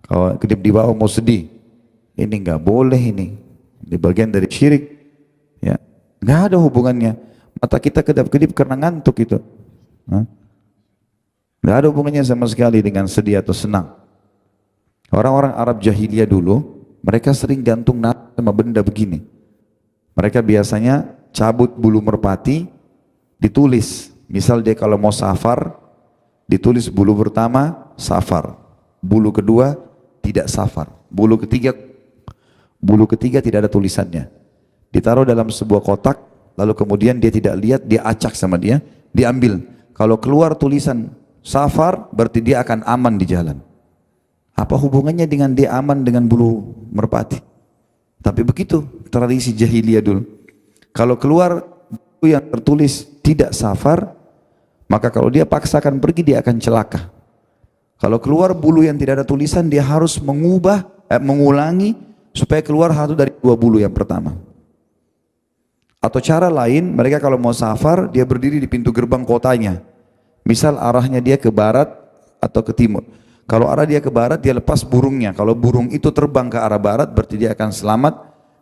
kalau kedip di bawah mau sedih. Ini nggak boleh ini. Di bagian dari syirik, ya, nggak ada hubungannya. Mata kita kedap-kedip karena ngantuk itu, nggak ada hubungannya sama sekali dengan sedih atau senang. Orang-orang Arab jahiliyah dulu, mereka sering gantung nasib sama benda begini. Mereka biasanya cabut bulu merpati, ditulis. Misal dia kalau mau safar, ditulis bulu pertama safar, bulu kedua tidak safar, bulu ketiga tidak ada tulisannya. Ditaruh dalam sebuah kotak, lalu kemudian dia tidak lihat, dia acak sama dia, diambil. Kalau keluar tulisan safar, berarti dia akan aman di jalan. Apa hubungannya dengan dia aman dengan bulu merpati? Tapi begitu tradisi jahiliyah dulu. Kalau keluar bulu yang tertulis tidak safar, maka kalau dia paksakan pergi dia akan celaka. Kalau keluar bulu yang tidak ada tulisan, dia harus mengulangi supaya keluar satu dari dua bulu yang pertama. Atau cara lain, mereka kalau mau safar, dia berdiri di pintu gerbang kotanya. Misal arahnya dia ke barat atau ke timur. Kalau arah dia ke barat, dia lepas burungnya. Kalau burung itu terbang ke arah barat, berarti dia akan selamat.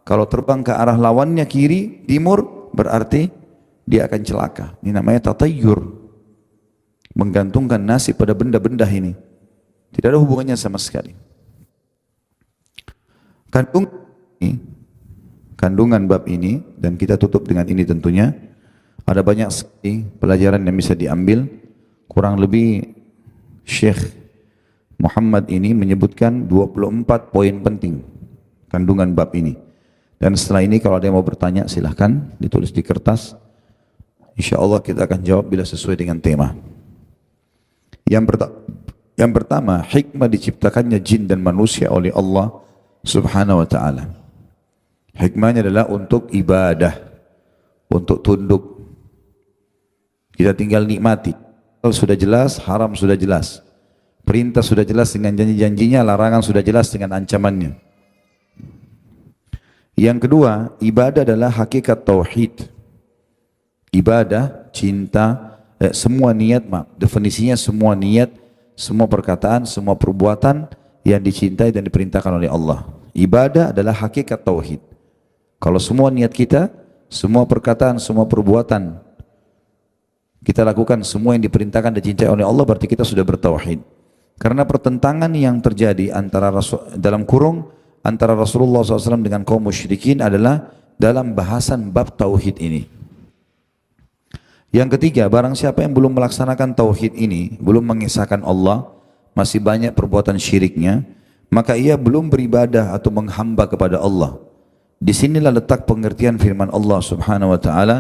Kalau terbang ke arah lawannya kiri, timur, berarti dia akan celaka. Ini namanya tatayyur. Menggantungkan nasib pada benda-benda ini. Tidak ada hubungannya sama sekali. Kandung ini, kandungan bab ini, dan kita tutup dengan ini tentunya, ada banyak sekali pelajaran yang bisa diambil. Kurang lebih Syekh Muhammad ini menyebutkan 24 poin penting kandungan bab ini. Dan setelah ini kalau ada yang mau bertanya silahkan ditulis di kertas. Insya Allah kita akan jawab bila sesuai dengan tema. Yang pertama, hikmah diciptakannya jin dan manusia oleh Allah Subhanahu wa ta'ala. Hikmahnya adalah untuk ibadah, untuk tunduk. Kita tinggal nikmati. Halal sudah jelas, haram sudah jelas. Perintah sudah jelas dengan janji-janjinya, larangan sudah jelas dengan ancamannya. Yang kedua, ibadah adalah hakikat tauhid. Ibadah, cinta, semua niat, definisinya semua niat, semua perkataan, semua perbuatan yang dicintai dan diperintahkan oleh Allah. Ibadah adalah hakikat tauhid. Kalau semua niat kita, semua perkataan, semua perbuatan kita lakukan semua yang diperintahkan dan dicintai oleh Allah, berarti kita sudah bertauhid. Karena pertentangan yang terjadi antara dalam kurung antara Rasulullah SAW dengan kaum musyrikin adalah dalam bahasan bab tauhid ini. Yang ketiga, barang siapa yang belum melaksanakan tauhid ini, belum mengisahkan Allah, masih banyak perbuatan syiriknya, maka ia belum beribadah atau menghamba kepada Allah. Disinilah letak pengertian firman Allah Subhanahu wa ta'ala,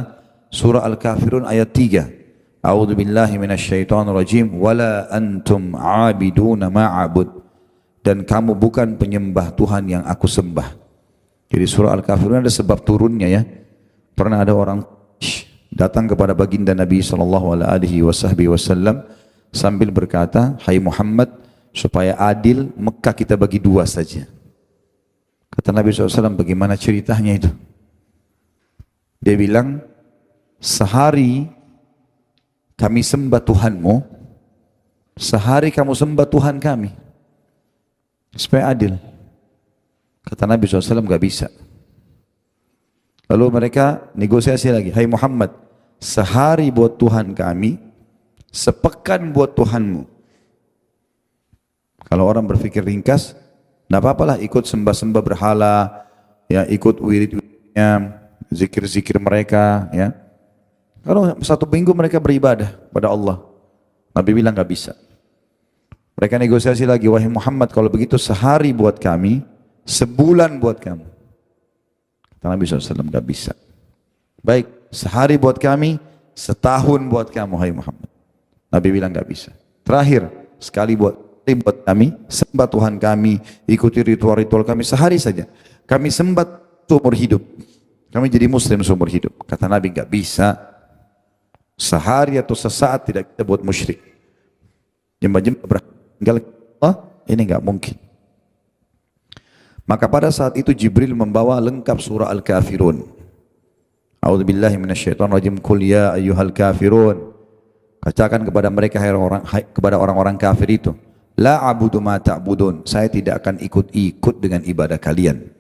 surah Al-Kafirun ayat 3. A'udzu billahi minasyaitonir rajim, wala antum 'abiduna ma'abud, dan kamu bukan penyembah Tuhan yang aku sembah. Jadi surah Al-Kafirun ada sebab turunnya ya. Pernah ada orang datang kepada baginda Nabi SAW sambil berkata, hai Muhammad, supaya adil Mekah kita bagi dua saja. Kata Nabi SAW, bagaimana ceritanya itu? Dia bilang, sehari kami sembah Tuhanmu, sehari kamu sembah Tuhan kami, supaya adil. Kata Nabi SAW, gak bisa. Lalu mereka negosiasi lagi, hai Muhammad, sehari buat Tuhan kami, sepekan buat Tuhanmu. Kalau orang berpikir ringkas, tidak apa-apalah ikut sembah-sembah berhala, ya ikut wirid-wiridnya, zikir-zikir mereka, ya. Kalau satu minggu mereka beribadah pada Allah, Nabi bilang gak bisa. Mereka negosiasi lagi, wahai Muhammad, kalau begitu sehari buat kami, sebulan buat kamu. Kata Nabi SAW, gak bisa. Baik, sehari buat kami, setahun buat kamu, hai Muhammad. Nabi bilang gak bisa. Terakhir, sekali buat kami, sembah Tuhan kami, ikuti ritual-ritual kami, sehari saja. Kami sembah seumur hidup. Kami jadi muslim seumur hidup. Kata Nabi, gak bisa. Sehari atau sesaat tidak kita buat musyrik. Jembah-jembah bertinggal Allah, ini gak mungkin. Maka pada saat itu Jibril membawa lengkap surah Al-Kafirun. A'udzubillahi minasyaitonirrajim. Qul ya ayyuhal kafirun. Katakan kepada mereka, kepada orang-orang kafir itu, la a'budu ma ta'budun. Saya tidak akan ikut-ikut dengan ibadah kalian.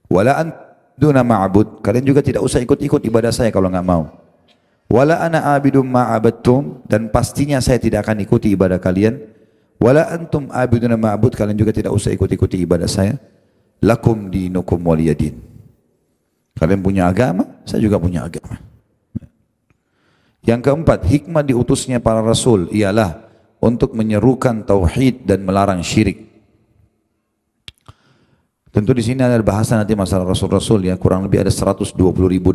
Wala antuna ma'bud. Kalian juga tidak usah ikut-ikut ibadah saya kalau enggak mau. Wala ana abidum ma'abadtum, dan pastinya saya tidak akan ikuti ibadah kalian. Wala antum abiduna ma'bud, kalian juga tidak usah ikut-ikuti ibadah saya. Lakum dinukum waliyadin. Kalian punya agama, saya juga punya agama. Yang keempat, hikmah diutusnya para rasul ialah untuk menyerukan tauhid dan melarang syirik. Tentu di sini ada bahasa nanti masalah rasul-rasul ya, kurang lebih ada 120.000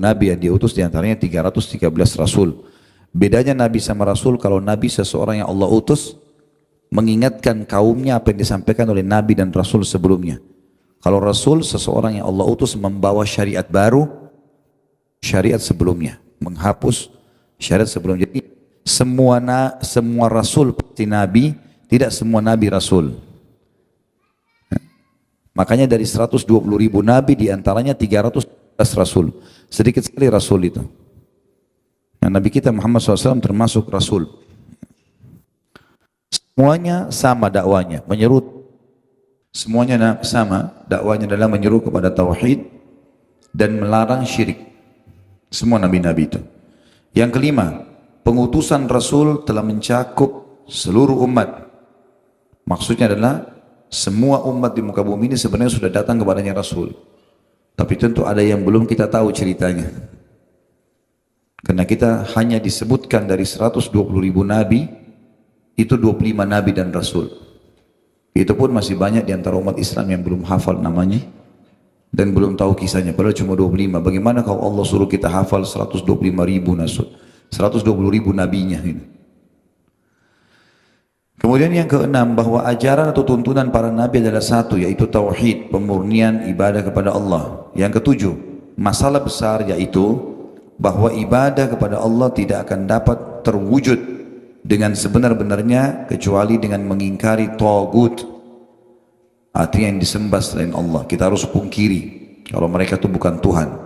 nabi yang diutus, diantaranya 313 rasul. Bedanya nabi sama rasul, kalau nabi seseorang yang Allah utus mengingatkan kaumnya apa yang disampaikan oleh nabi dan rasul sebelumnya. Kalau rasul seseorang yang Allah utus membawa syariat baru, syariat sebelumnya, menghapus syariat sebelumnya. Jadi semua rasul pasti nabi, tidak semua nabi rasul. Makanya dari 120.000 nabi diantaranya 311 rasul. Sedikit sekali rasul itu. Nah, Nabi kita Muhammad SAW termasuk rasul. Semuanya sama dakwanya, menyeru. Semuanya sama dakwanya adalah menyeru kepada tauhid dan melarang syirik. Semua nabi-nabi itu. Yang kelima, pengutusan rasul telah mencakup seluruh umat. Maksudnya adalah Semua umat di muka bumi ini sebenarnya sudah datang kepadanya Rasul. Tapi tentu ada yang belum kita tahu ceritanya. Karena kita hanya disebutkan dari 120.000 nabi, itu 25 nabi dan Rasul. Itu pun masih banyak di antara umat Islam yang belum hafal namanya dan belum tahu kisahnya. Padahal cuma 25. Bagaimana kalau Allah suruh kita hafal 125.000 Rasul, 120.000 nabinya ini. Kemudian yang keenam, bahwa ajaran atau tuntunan para nabi adalah satu, yaitu tauhid, pemurnian ibadah kepada Allah. Yang ketujuh, masalah besar yaitu bahwa ibadah kepada Allah tidak akan dapat terwujud dengan sebenar-benarnya kecuali dengan mengingkari tagut, artinya yang disembah selain Allah. Kita harus pungkiri kalau mereka itu bukan Tuhan.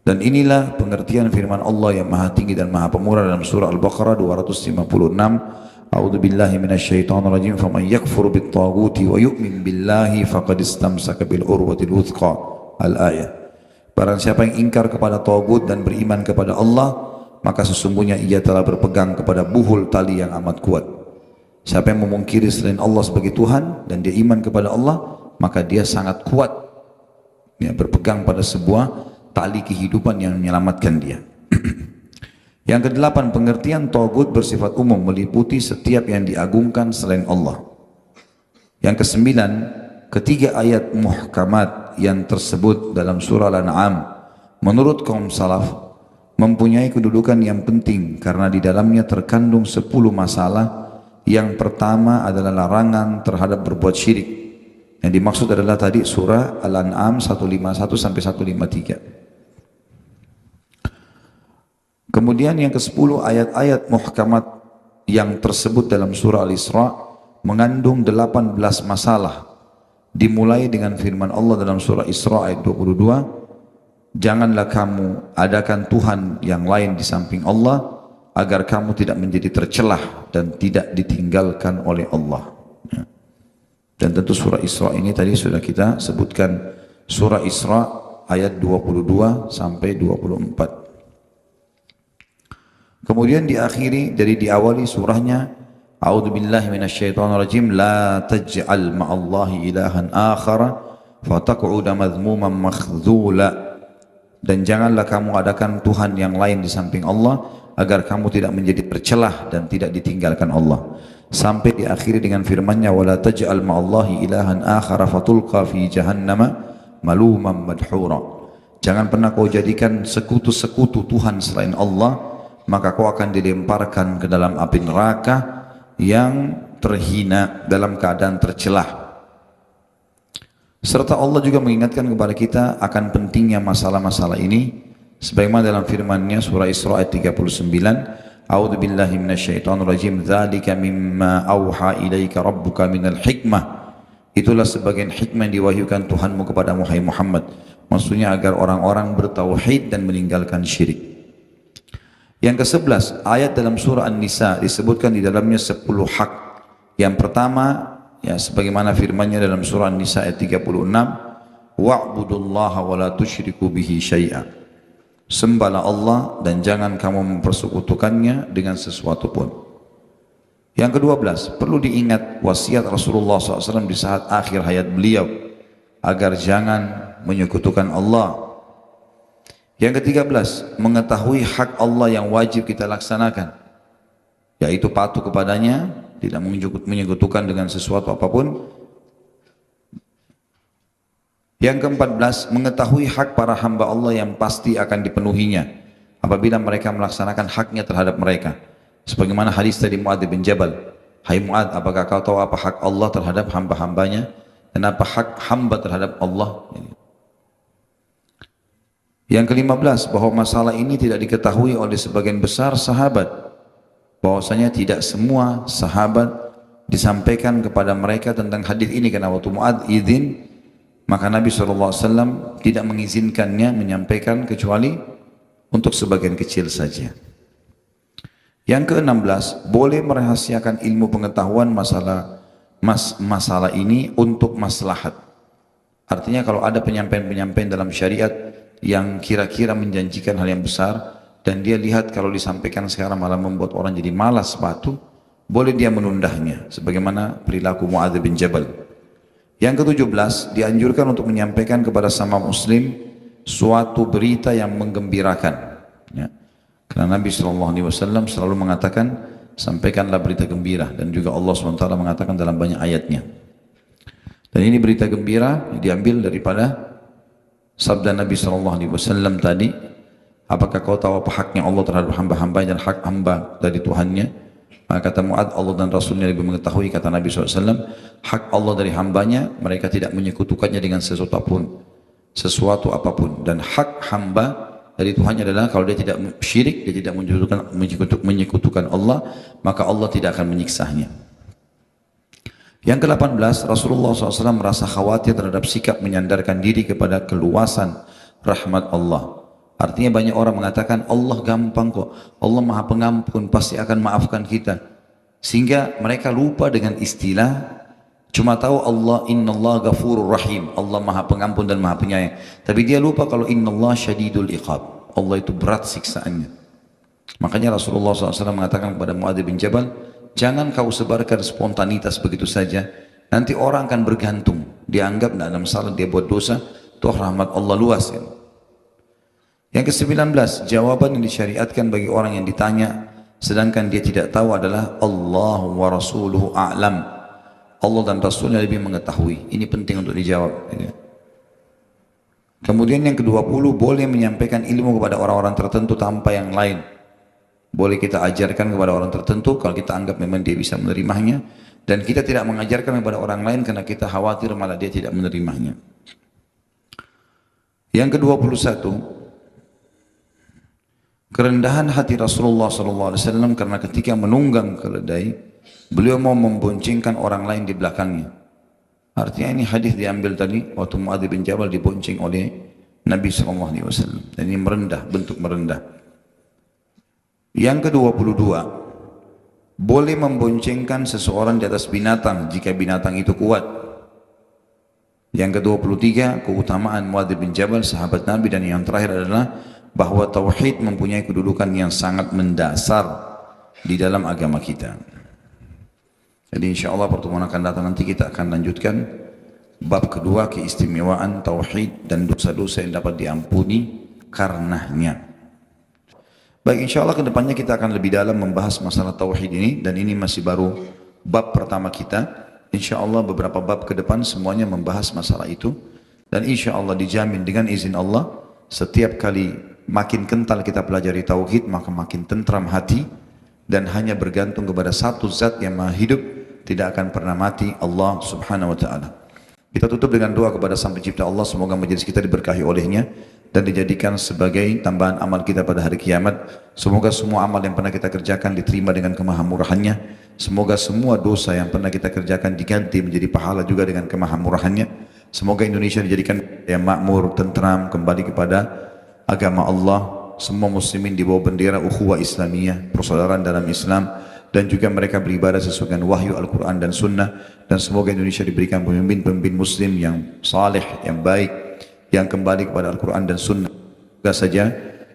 Dan inilah pengertian firman Allah yang maha tinggi dan maha pemurah dalam surah Al-Baqarah 256. A'udzu billahi minasyaitonir rajim. Faman yakfur bit-taghuti wa yu'min billahi faqad istamsaka bil urwatil wuthqa. Al-ayah. Barang siapa yang ingkar kepada tagut dan beriman kepada Allah, maka sesungguhnya ia telah berpegang kepada buhul tali yang amat kuat. Siapa yang memungkiri selain Allah sebagai Tuhan dan dia iman kepada Allah, maka dia sangat kuat, ya, berpegang pada sebuah tali kehidupan yang menyelamatkan dia. Yang kedelapan, pengertian tagut bersifat umum, meliputi setiap yang diagungkan selain Allah. Yang kesembilan, ketiga ayat muhkamat yang tersebut dalam surah Al-An'am menurut kaum salaf mempunyai kedudukan yang penting karena di dalamnya terkandung 10 masalah. Yang pertama adalah larangan terhadap berbuat syirik. Yang dimaksud adalah tadi surah Al-An'am 151 sampai 153. Kemudian yang ke-10, ayat-ayat muhkamat yang tersebut dalam surah Al-Isra mengandung 18 masalah. Dimulai dengan firman Allah dalam surah Isra ayat 22, janganlah kamu adakan Tuhan yang lain di samping Allah agar kamu tidak menjadi tercelah dan tidak ditinggalkan oleh Allah. Dan tentu surah Isra ini tadi sudah kita sebutkan, surah Isra ayat 22 sampai 24. Kemudian diakhiri dari diawali surahnya, A'udzu billahi minasyaitonir rajim, la taj'al ma'allahi ilahan akhara fataq'uda madhmuman makhdhula. Dan janganlah kamu adakan Tuhan yang lain di samping Allah agar kamu tidak menjadi tercelah dan tidak ditinggalkan Allah. Sampai diakhiri dengan firman-Nya, wala taj'al ma'allahi ilahan akhara fatulqa fi jahannama maluman madhura. Jangan pernah kau jadikan sekutu-sekutu Tuhan selain Allah, maka kau akan dilemparkan ke dalam api neraka yang terhina dalam keadaan tercelah. Serta Allah juga mengingatkan kepada kita akan pentingnya masalah-masalah ini sebagaimana dalam firman-Nya surah Isra ayat 39, A'udzu billahi minasyaitonir rajim, dzalika mimma auha ilaika rabbuka minal hikmah. Itulah sebagian hikmah yang diwahyukan Tuhanmu kepada Muhammad. Maksudnya agar orang-orang bertauhid dan meninggalkan syirik. Yang ke-11, ayat dalam surah An-Nisa disebutkan di dalamnya 10 hak. Yang pertama, ya sebagaimana firman-Nya dalam surah An-Nisa ayat 36, wa'budullaha wa la tusyriku bihi syai'a. Sembahlah Allah dan jangan kamu mempersekutukannya dengan sesuatu pun. Yang ke-12, perlu diingat wasiat Rasulullah SAW di saat akhir hayat beliau agar jangan menyekutukan Allah. Yang ke-13, mengetahui hak Allah yang wajib kita laksanakan, yaitu patuh kepadanya, tidak menyekutukan dengan sesuatu apapun. Yang ke-14, mengetahui hak para hamba Allah yang pasti akan dipenuhinya apabila mereka melaksanakan haknya terhadap mereka. Sebagaimana hadis tadi Mu'adz bin Jabal, hai Mu'adz, apakah kau tahu apa hak Allah terhadap hamba-hambanya dan apa hak hamba terhadap Allah? Yang ke-15, bahwa masalah ini tidak diketahui oleh sebagian besar sahabat, bahwasanya tidak semua sahabat disampaikan kepada mereka tentang hadis ini, karena waktu Mu'adz izin, maka Nabi SAW tidak mengizinkannya menyampaikan kecuali untuk sebagian kecil saja. Yang ke-16, boleh merahasiakan ilmu pengetahuan masalah ini untuk maslahat. Artinya kalau ada penyampaian-penyampaian dalam syariat yang kira-kira menjanjikan hal yang besar dan dia lihat kalau disampaikan sekarang malah membuat orang jadi malas patuh, boleh dia menundahnya sebagaimana perilaku Mu'adz bin Jabal. Yang ke-17, dianjurkan untuk menyampaikan kepada sama muslim suatu berita yang menggembirakan. Ya. Karena Nabi SAW selalu mengatakan, sampaikanlah berita gembira. Dan juga Allah SWT mengatakan dalam banyak ayatnya. Dan ini berita gembira diambil daripada sabda Nabi SAW tadi, apakah kau tahu apa haknya Allah terhadap hamba-hamba dan hak hamba dari Tuhannya? Maka kata Mu'ad, Allah dan Rasulnya lebih mengetahui. Kata Nabi SAW, hak Allah dari hambanya, mereka tidak menyekutukannya dengan sesuatu apapun. Dan hak hamba dari Tuhannya adalah kalau dia tidak syirik, dia tidak menyekutukan Allah, maka Allah tidak akan menyiksanya. Yang ke-18, Rasulullah SAW merasa khawatir terhadap sikap menyandarkan diri kepada keluasan rahmat Allah. Artinya banyak orang mengatakan Allah gampang kok, Allah maha pengampun, pasti akan maafkan kita. Sehingga mereka lupa dengan istilah, cuma tahu Allah innallah ghafurur rahim, Allah maha pengampun dan maha penyayang. Tapi dia lupa kalau innallah syadidul iqab, Allah itu berat siksaannya. Makanya Rasulullah SAW mengatakan kepada Mu'adz bin Jabal, jangan kau sebarkan spontanitas begitu saja, nanti orang akan bergantung, dianggap tidak ada masalah, dia buat dosa, toh rahmat Allah luas kan. Yang ke-19, jawaban yang disyariatkan bagi orang yang ditanya sedangkan dia tidak tahu adalah Allah wa rasuluhu a'lam, Allah dan Rasulnya lebih mengetahui. Ini penting untuk dijawab. Kemudian yang ke-20, boleh menyampaikan ilmu kepada orang-orang tertentu tanpa yang lain. Boleh kita ajarkan kepada orang tertentu kalau kita anggap memang dia bisa menerimanya, dan kita tidak mengajarkan kepada orang lain karena kita khawatir malah dia tidak menerimanya. Yang ke-21, kerendahan hati Rasulullah SAW karena ketika menunggang keledai, beliau mau memboncengkan orang lain di belakangnya. Artinya ini hadis diambil tadi waktu Mu'adz bin Jabal dibonceng oleh Nabi SAW. Dan ini merendah, bentuk merendah. Yang ke-22, boleh memboncengkan seseorang di atas binatang jika binatang itu kuat. Yang ke-23, keutamaan Mu'adz bin Jabal, sahabat Nabi. Dan yang terakhir adalah bahwa tauhid mempunyai kedudukan yang sangat mendasar di dalam agama kita. Jadi insya Allah pertemuan akan datang nanti kita akan lanjutkan bab kedua, keistimewaan tauhid dan dosa-dosa yang dapat diampuni karenanya. Baik, insya Allah kedepannya kita akan lebih dalam membahas masalah tauhid ini, dan ini masih baru bab pertama kita. Insya Allah beberapa bab ke depan semuanya membahas masalah itu, dan insya Allah dijamin dengan izin Allah setiap kali makin kental kita pelajari tauhid, maka makin tentram hati, dan hanya bergantung kepada satu zat yang maha hidup, tidak akan pernah mati, Allah subhanahu wa ta'ala. Kita tutup dengan doa kepada Sang Pencipta Allah, semoga majelis kita diberkahi olehnya dan dijadikan sebagai tambahan amal kita pada hari kiamat. Semoga semua amal yang pernah kita kerjakan diterima dengan kemahamurahannya. Semoga semua dosa yang pernah kita kerjakan diganti menjadi pahala juga dengan kemahamurahannya. Semoga Indonesia dijadikan yang makmur, tentram, kembali kepada agama Allah. Semua muslimin di bawah bendera ukhuwah Islamiyah, persaudaraan dalam Islam, dan juga mereka beribadah sesuai dengan wahyu Al-Quran dan Sunnah. Dan semoga Indonesia diberikan pemimpin-pemimpin muslim yang saleh, yang baik, yang kembali kepada Al-Quran dan Sunnah. Semoga saja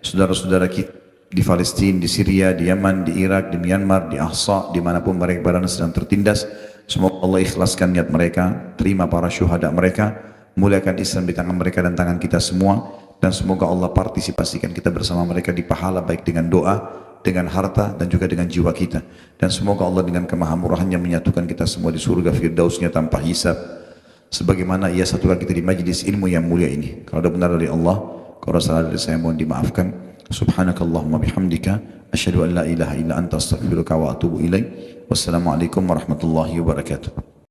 saudara-saudara kita di Palestina, di Syria, di Yaman, di Irak, di Myanmar, di Ahsa, dimanapun mereka berada sedang tertindas, semoga Allah ikhlaskan niat mereka, terima para syuhada mereka, muliakan Islam di tangan mereka dan tangan kita semua. Dan semoga Allah partisipasikan kita bersama mereka di pahala, baik dengan doa, dengan harta, dan juga dengan jiwa kita. Dan semoga Allah dengan kemahamurahannya menyatukan kita semua di surga firdausnya tanpa hisab, sebagaimana ia satukan kita di majlis ilmu yang mulia ini. Kalau ada benar dari Allah, kalau salah dari saya mohon dimaafkan. Subhanakallahumma bihamdika asyhadu an la ilaha illa anta astaghfiruka wa atubu ilaik. Wassalamualaikum warahmatullahi wabarakatuh.